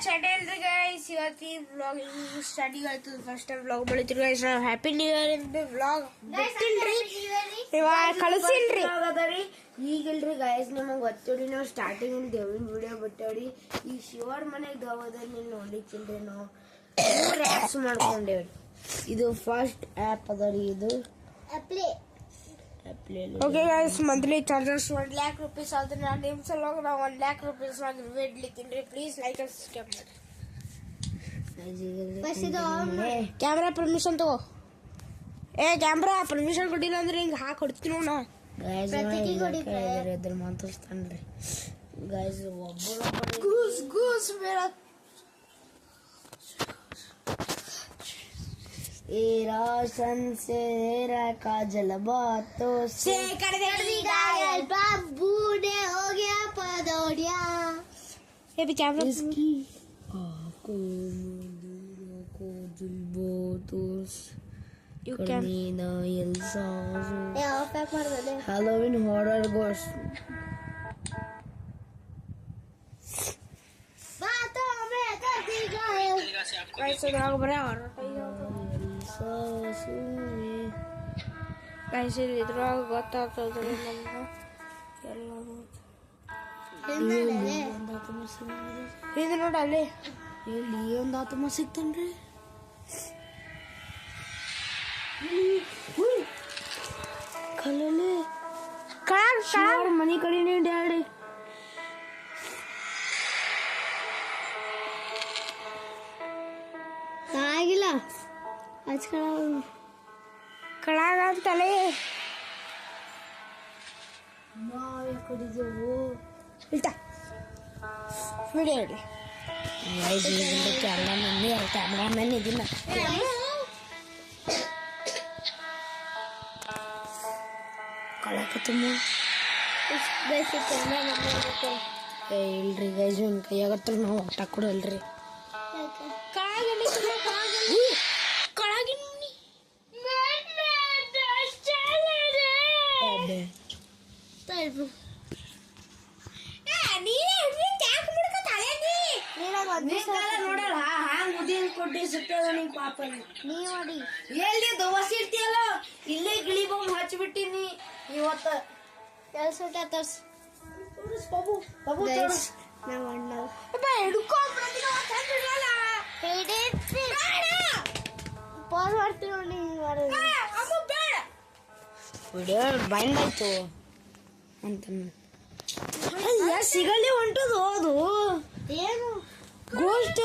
ಚಟೇಲ್ರಿ guys ಇವತ್ತು ಈ vlog starting ಆಯ್ತು ಫಸ್ಟ್ ಟೈಮ್ ವ್ಲಾಗ್ ಮಾಡಿದ್ರಿ ಗೈಸ್ ನಾವು ಹ್ಯಾಪಿ ನ್ಯೂ ಇಯರ್ ಇಂದ ವ್ಲಾಗ್ ಬಿಟ್ಟಿಲ್ರಿ ಇವಾಗ ಕಳಿಸಿಲ್ರಿ ಈಗಿಲ್ರಿ ಗೈಸ್ ನಿಮಗೆ ಗೊತ್ತಿರಿ ನಾವು ಸ್ಟಾರ್ಟಿಂಗ್ ಇಂದ ದೇವಿನ ವಿಡಿಯೋ ಬಿಟ್ಟೇವ್ರಿ ಈ ಶಿವರ ಮನೆಗೆ ದೇವದಲ್ಲಿ ನೀವು ನೋಡ್ಲಿಕ್ಕಿಲ್ರಿ ನಾವು ಆ್ಯಪ್ಸ್ ಮಾಡ್ಕೊಂಡೇವ್ರಿ ಇದು ಫಸ್ಟ್ ಆ್ಯಪ್ ಅದರಿ ಇದು okay guys monthly charges 1 lakh rupees ಆದ್ರೆ ನಾನು ನಿಮ್ಮ ಸಲುವಾಗಿ ನಾವು 1 lakh rupees ಇಡ್ಲಿಕ್ಕಿಲ್ರಿ ಪ್ಲೀಸ್ ಲೈಕ್ ಅಂಡ್ ಸಬ್ಸ್ಕ್ರೈಬ್ ಮಾಡಿ ಕ್ಯಾಮ್ರಾ ಪರ್ಮಿಷನ್ ತಗೋ ಕ್ಯಾಮ್ರಾ ಪರ್ಮಿಷನ್ ಕೊಟ್ಟಿಲ್ಲ ಅಂದ್ರೆ ಹಿಂಗೆ ಹಾಕಿ ಹೊಡ್ತೀನಿ ನಾ ಇದ್ರ ಮಾತಾಡ್ತಾನ್ರಿ ಗೈಸ್ ಒಬ್ಬರೊಬ್ಬರು ಗೂಸ್ ಬೇಡ रोशन से तेरा काजल बातों से कर दी घायल बाबू ने हो गया पदौड़िया ये भी कैमरा इसकी आंखों को जुल्बोतोस you can ना यल्सा ये ऑफ कर दे Halloween horror ghost बातों में कर दी घायल कैसे लोग बड़े horror ಗೈಸ್ ಇದ್ರಾಗ ಗೊತ್ತಾಗ್ತದ್ರಿ ನಮ್ಗೆ ಇದು ನೋಡ ಅಲ್ಲಿ ಇಲ್ಲಿ ಒಂದು ಆತ್ಮ ಸಿಗ್ತಾನ್ರಿ ಕಲಲ್ಲಿ ಮನಿ ಕಡೆನೇ ಡ್ಯಾಡಿ ಆಗಿಲ್ಲ ಕಳಾಗ ಅಂತಲೇ ನಾವೇ ಕಡಿದೆವು ಇಲ್ಟ ವಿಡಿಯೋ ಇರಲಿ ಕ್ಯಾಮ್ರಾಮನ್ ಇದನ್ನ ಕಳಕತ್ತಮ್ಮ ಇಲ್ರಿ ಗೈಸ್ ಒಂದು ಕೈಯಾಗತ್ರ ನಾವು ಊಟ ಕೊಡಲ್ರಿ ಎಲ್ಲಿ ದೋಸೆ ಇರ್ತೀಯಲ್ಲ ಇಲ್ಲೇ ಗಿಳಿ ಬಾಂಬ್ ಹಚ್ಚಿಬಿಟ್ಟಿನಿ ಇವತ್ತ ಕೆಲಸ ವಿಡಿಯೋ ಬೈಂಡ್ ಆಯ್ತು ಅಂತ ಸಿಗಲಿ ಹೊಂಟದು ಅದು ಏನು ಗೋಸ್ಟ್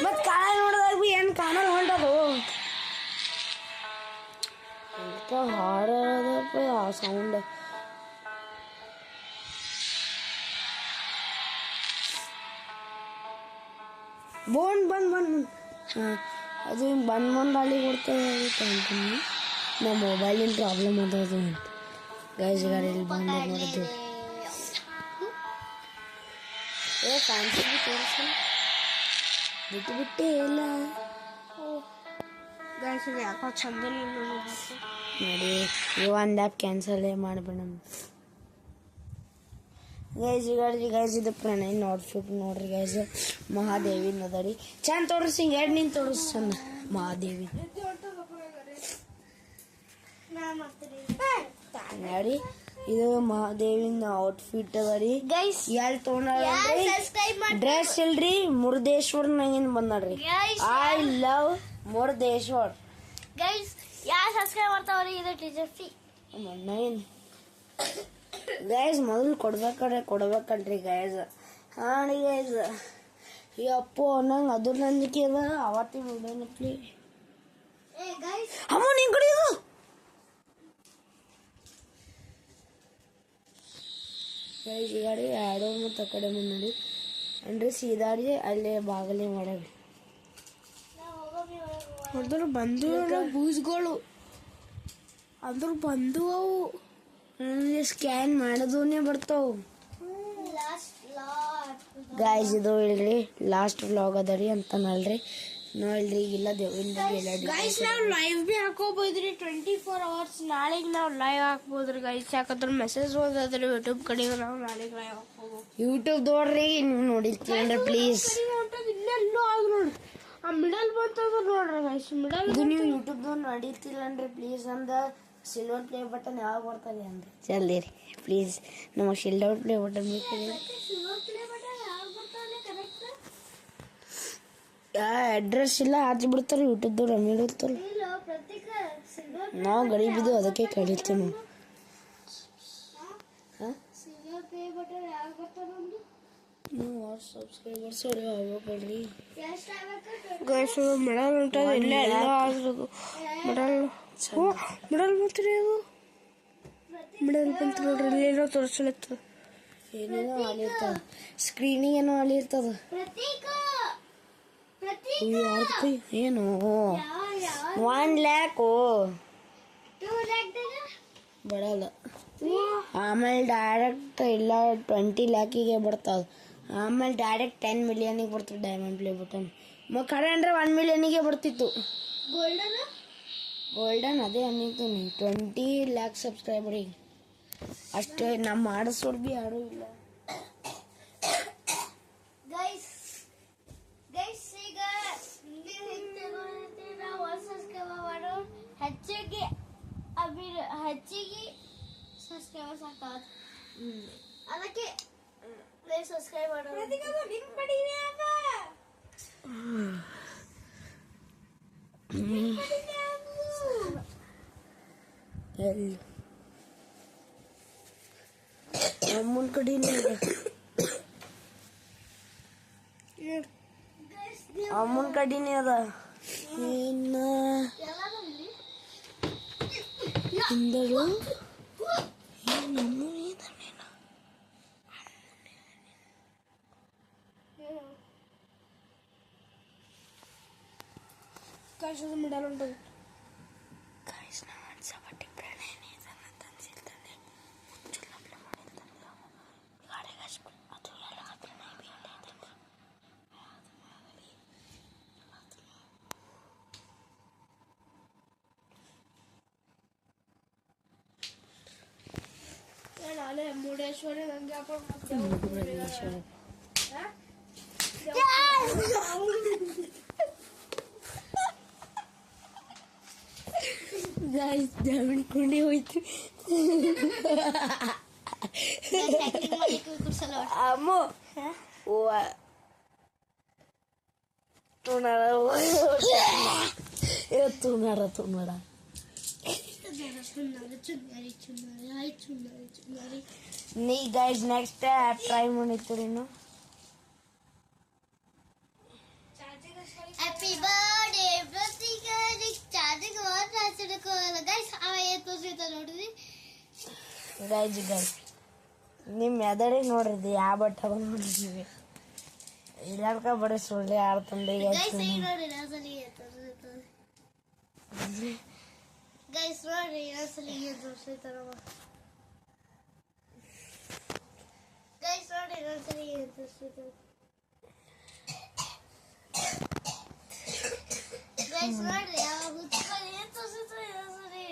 ಮತ್ ಕಾಳ ನೋಡಿದಾಗ ಬಿ ಏನ್ ಕಾಣಲ್ ಹೊಂಟದು ಅಂತ ಹಾಡಪ್ಪ ಆ ಸೌಂಡ್ ಬಂದ್ ಅದು ಬಂದ್ ಅಲ್ಲಿ ಕೊಡ್ತೇವೆ ಅಂತೀನಿ ನಮ್ಮ ಮೊಬೈಲಿನ ಪ್ರಾಬ್ಲಮ್ ಅದಾದು ಅಂತ ಗೈಸ್ ಗಾಡಿ ಬಂದ್ ಮಾಡಿದ್ದು ಫ್ಯಾನ್ಸಿ ತೋರಿಸಿ ಬಿಟ್ಟೆ ಇಲ್ಲ ಗೈಸ್ ಯಾಕೋ ಚಂದ ನೋಡಿ ಈ ಒಂದು ಆ್ಯಪ್ ಕ್ಯಾನ್ಸಲೇ ಮಾಡಿಬಿಡ ಗೈಸ್ ಇದು ಪ್ರಣಯ್ ಔಟ್ಫಿಟ್ ನೋಡ್ರಿ ಗೈಸ್ ಮಹಾದೇವಿನ ಅದರಿ ಚಂದ ತೋರಿಸಿ ಎರಡು ನಿಂತು ತೋರಿಸಿ ಚಂದ ಮಹಾದೇವಿ ನೋಡಿ ಇದು ಮಹಾದೇವಿನ ಔಟ್ಫಿಟ್ ಅದರಿ ಗೈಸ್ ಎಲ್ಲಿ ತೊಗೊಂಡ್ರಿ ಡ್ರೆಸ್ ಇಲ್ರಿ ಮುರುಡೇಶ್ವರ್ ನಂಗಿಂದ ಬಂದಾಡ್ರಿ ಐ ಲವ್ ಮುರುಡೇಶ್ವರ್ ಗೈಸ್ ಯಾರು ಸಬ್ಸ್ಕ್ರೈಬ್ ಮಾಡ್ತಾವ್ರಿ ಇದು ಟೀಚರ್ ಫೀ ನೈನ್ ಗೈಸ್ ಮೊದಲು ಕೊಡ್ಬೇಕಲ್ರಿ ಗೈಸ್ ಹಾಂ ಗೈಸ್ ಯಪ್ಪೋ ನಂಗೆ ಅದ್ರ ನಂಬಿಕೆ ಅದ ಅವತ್ತಿ ವಿಡಿಯೋನಪ್ಲಿ ಅಮ್ಮ ನಿನ್ ಕಡೆ ಇದು ಗೈಸ್ ಈ ಗಾಡಿ ಎರಡು ಮತ್ತು ಆ ಕಡೆ ನೋಡಿ ಅಂದ್ರೆ ಸೀದಾಡಿ ಅಲ್ಲೇ ಬಾಗಲಿ ಮಾಡವಿ ಹೊಡೆದ್ರು ಬಂದು ಬೂಸ್ಗಳು ಅಂದ್ರು ಬಂದು ಅವು ಸ್ಕ್ಯಾನ್ ಮಾಡೋದನ್ನೇ ಬರ್ತಾವು ಗೈಸ್ ಇದು ಇಲ್ರಿ ಲಾಸ್ಟ್ ವ್ಲಾಗ್ ಅದರಿ ಅಂತನಲ್ರಿ ನೋಡ್ರಿ ಈಗಿಲ್ಲ ದೇವಿಂದ ಗೈಸ್ ನಾವು ಲೈವ್ ಬಿ ಹಾಕೋಬೋದ್ರಿ 24 hours. ನಾಳೆಗೆ ನಾವು ಲೈವ್ ಹಾಕ್ಬೋದ್ರಿ ಗೈಸ್. ಯಾಕಂದ್ರೆ ಮೆಸೇಜ್ ಹೋದ್ರೆ ಯೂಟ್ಯೂಬ್ ಕಡೆ ನಾವು ನಾಳೆಗೆ ಲೈವ್ ಹಾಕ್ಬೋದು. ಯೂಟ್ಯೂಬ್ ನೋಡ್ರಿ ನೀವು ನೋಡಿರ್ತೀರಿ ಪ್ಲೀಸ್. ಇಲ್ಲೆಲ್ಲೋ ಆಗ ನೋಡ್ರಿ ಆ ಮಿಡಲ್ ಬಂತಂದ್ರೆ ನೋಡ್ರಿ ಗೈಸ್. ಮಿಡಲ್ ಇದು ನೀವು ಯೂಟ್ಯೂಬ್ದಾಗ ನೋಡಿರ್ತಿಲ್ಲನ್ರಿ ಪ್ಲೀಸ್. ಅಂದ ಸಿಲ್ವರ್ ಪ್ಲೇ ಬಟನ್ ಯಾವಾಗ ಬರ್ತದೆ ಅಂದ್ರೆ ಜಲ್ದಿ ರೀ ಪ್ಲೀಸ್. ನಮಗೆ ಸಿಲ್ವರ್ ಪ್ಲೇ ಬಟನ್ ಬೇಕು. ಅಡ್ರೆಸ್ ಇಲ್ಲ ಹಚ್ಚಿಬಿಡ್ತಾರೆ ಯೂಟ್ಯೂಬ್ದವ್ರು. ಆಮೇಲೆ ಇರ್ತಾರೆ ನಾವು ಗರೀಬಿದ್ದು ಅದಕ್ಕೆ ಕಳೀತೀವಿ ನಾವು. ಸಬ್ಸ್ಕ್ರೈಬರ್ಸ್ ಆಗ್ಬೇಕಲ್ರಿ ಗೈಸ್. ಮೆಡಲ್ ಉಂಟದ ಇಲ್ಲ ಎಲ್ಲ ಆಗ್ಬೇಕು. ಮೆಡಲ್ ಬಂತ್ರಿ. ಅದು ಮೆಡಲ್ ಬಂತು ನೋಡ್ರಿ. ಇಲ್ಲೇನೋ ತೋರಿಸ್ಲತ್ತದ. ಏನೇನೋ ಅಲ್ಲಿರ್ತದ ಸ್ಕ್ರೀನಿಂಗ್ ಏನೋ ಅಲ್ಲಿರ್ತದ. ಏನು 1 lakh ಬರಲ್ಲ. ಆಮೇಲೆ ಡೈರೆಕ್ಟ್ ಇಲ್ಲ 20 lakhಗೆ ಬರ್ತದ. ಆಮೇಲೆ ಡೈರೆಕ್ಟ್ 10 million ಬರ್ತದೆ ಡೈಮಂಡ್ ಪ್ಲೇ ಬಟನ್. ಖರೆ ಅಂದ್ರೆ 1 million ಬರ್ತಿತ್ತು. ಗೋಲ್ಡನ್ ಅದೇ ಅನ್ನಿತೀನಿ 20 lakh ಸಬ್ಸ್ಕ್ರೈಬರಿಗೆ ಅಷ್ಟೇ. ನಮ್ಮ ಮಾಡಿಸೋರು ಭೀ ಯಾರೂ ಇಲ್ಲ. ಹೆಚ್ಚಿಗೆ ಸಬ್ಸ್ಕ್ರೈಬರ್ಸ್ ಆಗ್ತಾವ. ಅದಕ್ಕೆ ಸಬ್ಸ್ಕ್ರೈಬ್ ಮಾಡೋದು. ಅಮ್ಮನ ಕಡೆನೇ ಅದ. ಅಮ್ಮನ ಕಡೆನೇ ಅದ. ಏನು ಹಿಂದಳು ಕಾಶದ ಮಿಡಲ್ ಉಂಟದು. ನಾಳೆ ಮುರುಡೇಶ್ವರ ನಂಗೆ ಜಾಮಿನ್ಕೊಂಡೇ ಹೋಯ್ತು. ಅಮ್ಮ ತುನಾರ ನೀ ಗೈಸ್ ನೆಕ್ಸ್ಟ್ ಟ್ರೈ ಮಾಡಿರ್ತೀರಿ. ಹ್ಯಾಪಿ ಬರ್ಡೇ ಚಾರ್ಜಿಂಗ್ ನೋಡ್ರಿ ಗೈಸ್ ನಿಮ್ಮ ಎದಡಿ ನೋಡ್ರಿ ಯಾವ ಬಟ್ಟ ನೋಡಿದ್ವಿ. ಇಲ್ಲಾರ್ಕ ಬರೀ ಸುಳ್ಳೆ ಆಡ್ತಂದ್ರೆ ಗೈಸ್ ನೋಡಿ ಇನ್ನೊಂದ್ಸಲಿ ತೋರಿಸ್ತಾರವ. ಗೈಸ್ ನೋಡಿ ಇನ್ನೊಂದ್ಸಲಿ ತೋರಿಸ್ತಾರೆ. ಗೈಸ್ ನೋಡ್ರಿ ಯಾವ ಹುಚ್ಚಿಗೆ ಏನು ತೋರಿಸ್ತಾರೆ ಇನ್ನೊಂದ್ಸಲಿ.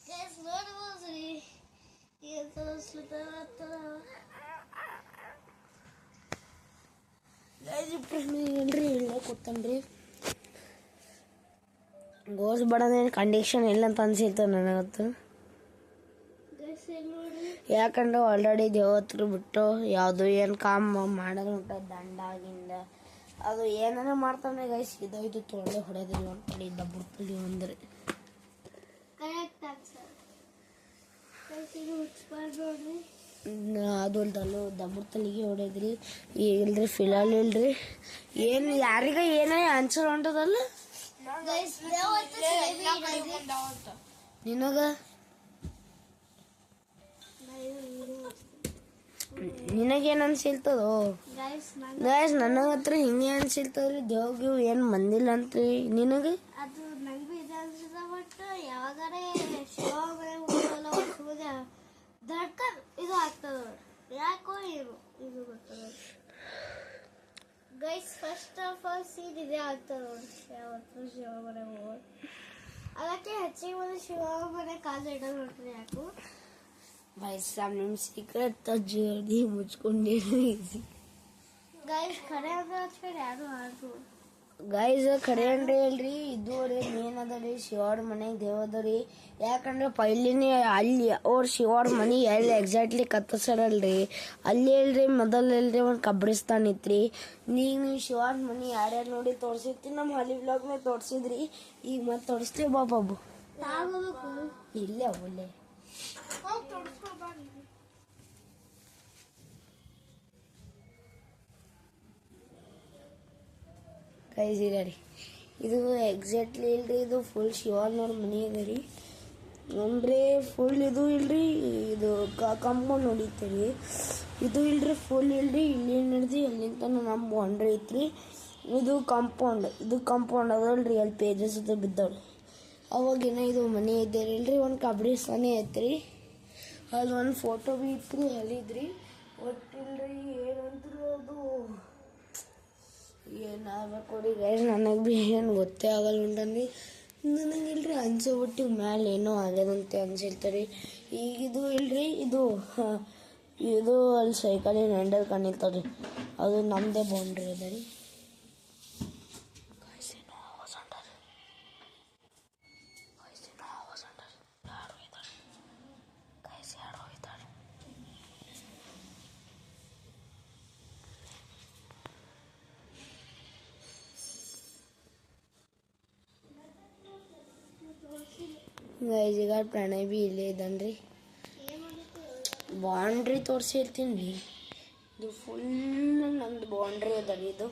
ಗೈಸ್ ನೋಡ್ಬೋದ್ರಿ ಏನು ತೋರಿಸ್ತಾರ. ಏನ್ರಿ ಇಲ್ಲ ಕೂತನ್ರಿ. ಗೋಸ್ ಬಡೋದೇನು ಕಂಡೀಷನ್ ಇಲ್ಲ ಅಂತ ಅನ್ಸಿರ್ತದೆ ನನಗತ್ತು. ಯಾಕಂದ್ರೆ ಆಲ್ರೆಡಿ ದೇವತ್ರು ಬಿಟ್ಟು ಯಾವುದು ಏನು ಕಾಮ ಮಾಡೋದು ಉಂಟ ದಂಡ ಗಿಂಡ ಅದು ಏನಾರ ಮಾಡ್ತಾನೆ ಗೈಸ್. ಇದು ತೊಳೆ ಹೊಡೆದಿಲ್ಲ ಒಂದು ಕಡೆ ದಬ್ಬುಡ್ತಲ್ಲಿ ಅಂದ್ರೆ ಅದು ಅಲ್ಲೂ ದಬ್ಬುಡ್ತಲಿಗೆ ಹೊಡೆದ್ರಿ. ಇಲ್ರಿ ಫಿಲಾಲ್ ಇಲ್ರಿ ಏನು ಯಾರಿಗ ಏನೇ ಆನ್ಸರ್ ಹೊಂಟದಲ್ಲ ನಿನಗ ನಿನಗೇನು ಅನ್ಸಿಲ್ತದೋ ಗೈಸ್? ನನಗ ಹತ್ರ ಹಿಂಗೆ ಅನ್ಸಿಲ್ತದ್ರಿ. ದೇವ್ಗಿವ್ ಏನು ಬಂದಿಲ್ಲ ಅಂತ್ರಿ ನಿನಗೆ? ಅದು ನಂಗೂ ಇದು ಅನ್ಸಿದ. ಬಟ್ ಯಾವಾಗಾರೆ ಧಡ್ಕನ್ ಇದು ಆಗ್ತದ ಯಾಕೋ ಏನು ಇದು ಗೊತ್ತದ. Guys first of all scene ಇದೆ ಆಗ್ತದೆ ನೋಡಿ ಶಿವ ಮನೆ ಹೋಗೋದು ಅದಕ್ಕೆ ಹೆಚ್ಚಿಗೆ ಬಂದು ಶಿವ ಮನೆ ಕಾಲು ಇಡೋದು ನೋಡ್ರಿ ಯಾಕು भाई साहब ನಿಮ್ಮ ಸೀಕ್ರೆಟ್ ತಜ್ಜಿ ಮುಚ್ಕೊಂಡಿರಿ ಗೈಸ್ ಖರೆ ಅಂದ್ರೆ ಹಚ್ಕೊಂಡು ಯಾರು ಆಡ್ರು ಗೈಸ್ ಖರೆ ಅಂದ್ರೆ ಹೇಳ್ರಿ ಇದು ರೀ ಮೇನ್ ಅದ ರೀ ಶಿವಾಡ್ ಮನೆಗೆ ದೇವ್ ಅದ ರೀ ಯಾಕಂದ್ರೆ ಪೈಲಿನೇ ಅಲ್ಲಿ ಅವ್ರ ಶಿವಾಡ್ ಮನೆ ಎಲ್ಲಿ ಎಕ್ಸಾಕ್ಟ್ಲಿ ಕತ್ತಸರಲ್ರಿ ಅಲ್ಲಿ ಹೇಳ್ರಿ ಮೊದಲು ಹೇಳ್ರಿ ಒಂದು ಕಬ್ರಿಸ್ತಾನ್ ಇತ್ರಿ ನೀವು ಶಿವಾಡ್ ಮನೆ ಯಾರ್ಯಾರು ನೋಡಿ ತೋರಿಸಿರ್ತಿ ನಮ್ಮ ಹಳಿ ಬ್ಲಾಗ್ನಾಗ ತೋರಿಸಿದ್ರಿ ಈಗ ಮತ್ತೆ ತೋರಿಸ್ತೀವಿ ಬಾಬು ಇಲ್ಲೇ ಒಳ್ಳೆ ಗೈಸ್ ಇಲ್ಲ ರೀ ಇದು ಎಕ್ಸಾಕ್ಟ್ಲಿ ಇಲ್ರಿ ಇದು ಫುಲ್ ಶಿವಾನವ್ರ ಮನೆ ಅದ ರೀ ಅಂದ್ರೆ ಫುಲ್ ಇದು ಇಲ್ರಿ ಇದು ಕಾಂಪೌಂಡ್ ಹೊಡಿತೀರಿ ಇದು ಇಲ್ರಿ ಫುಲ್ ಇಲ್ರಿ ಇಲ್ಲಿ ನಡೆದು ಅಲ್ಲಿಂದ ನಮ್ಮ ಬೌಂಡ್ರಿ ಐತ್ರಿ ಇದು ಕಾಂಪೌಂಡ್ ಅದಲ್ರಿ ಅಲ್ಲಿ ಪೇಜಸ್ ಅದು ಬಿದ್ದವ್ರಿ ಅವಾಗಿನ ಇದು ಮನೆ ಇದ್ದೀರಿ ಇಲ್ರಿ ಒಂದು ಕಬ್ರಿಸ್ತಾನೆ ಐತ್ರಿ ಅಲ್ಲಿ ಒಂದು ಫೋಟೋ ಬಿ ಇತ್ರಿ ಅಲ್ಲಿದ್ರಿ ಒಟ್ಟಿಲ್ರಿ ಏನಂದ್ರು ಅದು ಏನಾಗಬೇಕು ರೀ ಗೈಸ್ ನನಗೆ ಭೀ ಏನು ಗೊತ್ತೇ ಆಗಲ್ಲ ಉಂಟಂದು ನನಗಿಲ್ರಿ ಅನ್ಸೋಬಿಟ್ಟು ಮ್ಯಾಲೆ ಏನೋ ಆಗ್ಯದಂತೆ ಅನ್ಸಿರ್ತಾರೆ ಈಗ ಇದು ಇಲ್ರಿ ಇದು ಅಲ್ಲಿ ಸೈಕಲಿನ ಹ್ಯಾಂಡಲ್ ಕಾಣಿರ್ತದೆ ಅದು ನಮ್ಮದೇ ಬೌಂಡ್ರಿ ಅದ ರೀ ಗೈಸ್ ಈಗ ಪ್ರಣಯ್ ಬಿ ಇಲ್ಲೇ ಇದ್ದಾನ್ರಿ ಬೌಂಡ್ರಿ ತೋರಿಸಿರ್ತೀನಿ ರೀ ಇದು ಫುಲ್ ನಮ್ದು ಬೌಂಡ್ರಿ ಅದ ರೀ ಇದು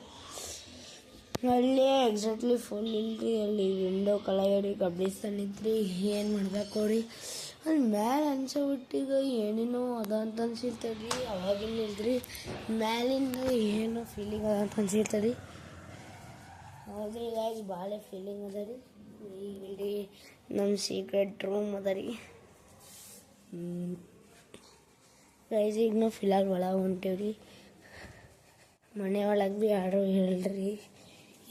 ಅಲ್ಲಿ ಎಕ್ಸಾಕ್ಟ್ಲಿ ಫುಲ್ ಇಲ್ರಿ ಅಲ್ಲಿ ವಿಂಡೋ ಕೆಳಗಡೆ ಕಬ್ಬಿಸ್ತಾನೆ ಇದ್ರಿ ಏನು ಮಾಡ್ಬೇಕು ರೀ ಅಲ್ಲಿ ಮ್ಯಾಲೆ ಅನ್ಸೋಬಿಟ್ಟೀಗ ಏನೇನೋ ಅದ ಅಂತ ಅನ್ಸಿರ್ತದೆ ರೀ ಅವಾಗಿನ ಇಲ್ರಿ ಮ್ಯಾಲಿಂದ ಏನೋ ಫೀಲಿಂಗ್ ಅದ ಅಂತ ಅನ್ಸಿರ್ತದೆ ರೀ ಹೌದ್ರಿ ಗೈಸ್ ಭಾಳ ಫೀಲಿಂಗ್ ಅದ ರೀ ಈಗ ಇಲ್ರಿ ನಮ್ಮ ಸೀಕ್ರೆಟ್ ರೂಮ್ ಅದ ರೀ ಗೈಸ್ ಈಗ ನಾವು ಫಿಲಹಾಲ್ ಒಳಗೆ ಹೊಂಟೇವ್ರಿ ಮನೆ ಒಳಗೆ ಭೀ ಯಾರು ಹೇಳ್ರಿ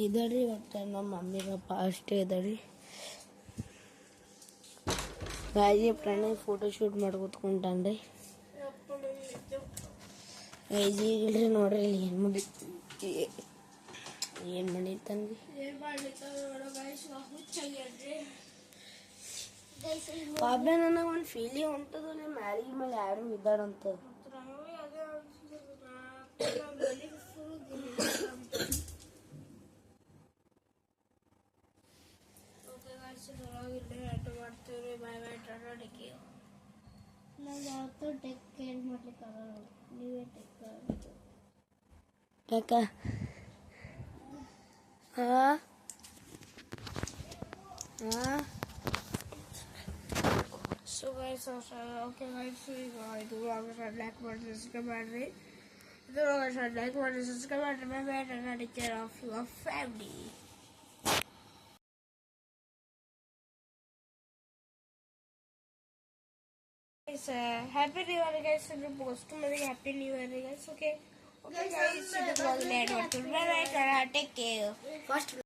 ಇದರಿ ಒಟ್ಟು ನಮ್ಮ ಮಮ್ಮಿ ಪಪ್ಪ ಅಷ್ಟೇ ಇದರಿ ಗೈಸ್ ಪ್ರಣಯ್ ಫೋಟೋ ಶೂಟ್ ಮಾಡಿ ಕೂತ್ಕೊಂಡಾನ್ರಿ ಗೈಸ್ ಈಗ ಇಲ್ರಿ ನೋಡ್ರಿ ಇಲ್ಲಿ ಏನು ಮಾಡಿರ್ತಾನ್ರಿ ಬಾಬೆ ನನಗೆ ಒಂದು ಫೀಲಿಂಗ್ ಹೊಂಟದ ಮ್ಯಾಲಿಗೆ ಮೇಲೆ ಯಾರು ಇದ್ದಾರಂತ ಯಾಕ ಹಾಂ So guys, okay guys, ಇದು ಲೈಕ್ ಮಾಡಿ ಸಬ್ಸ್ಕ್ರೈಬ್ ಮಾಡ್ರಿ ಇದು ಲೈಕ್ ಮಾಡಿ ಸಬ್ಸ್ಕ್ರೈಬ್ ಮಾಡ್ರಿ bye take care of your family guys. Happy New Year guys, post ಮಾಡಿಗೆ Happy New Year guys. Okay guys, ಇದು vlog ಲೇಟ್ ಮಾಡ್ತೀವಿ. Bye bye, take care.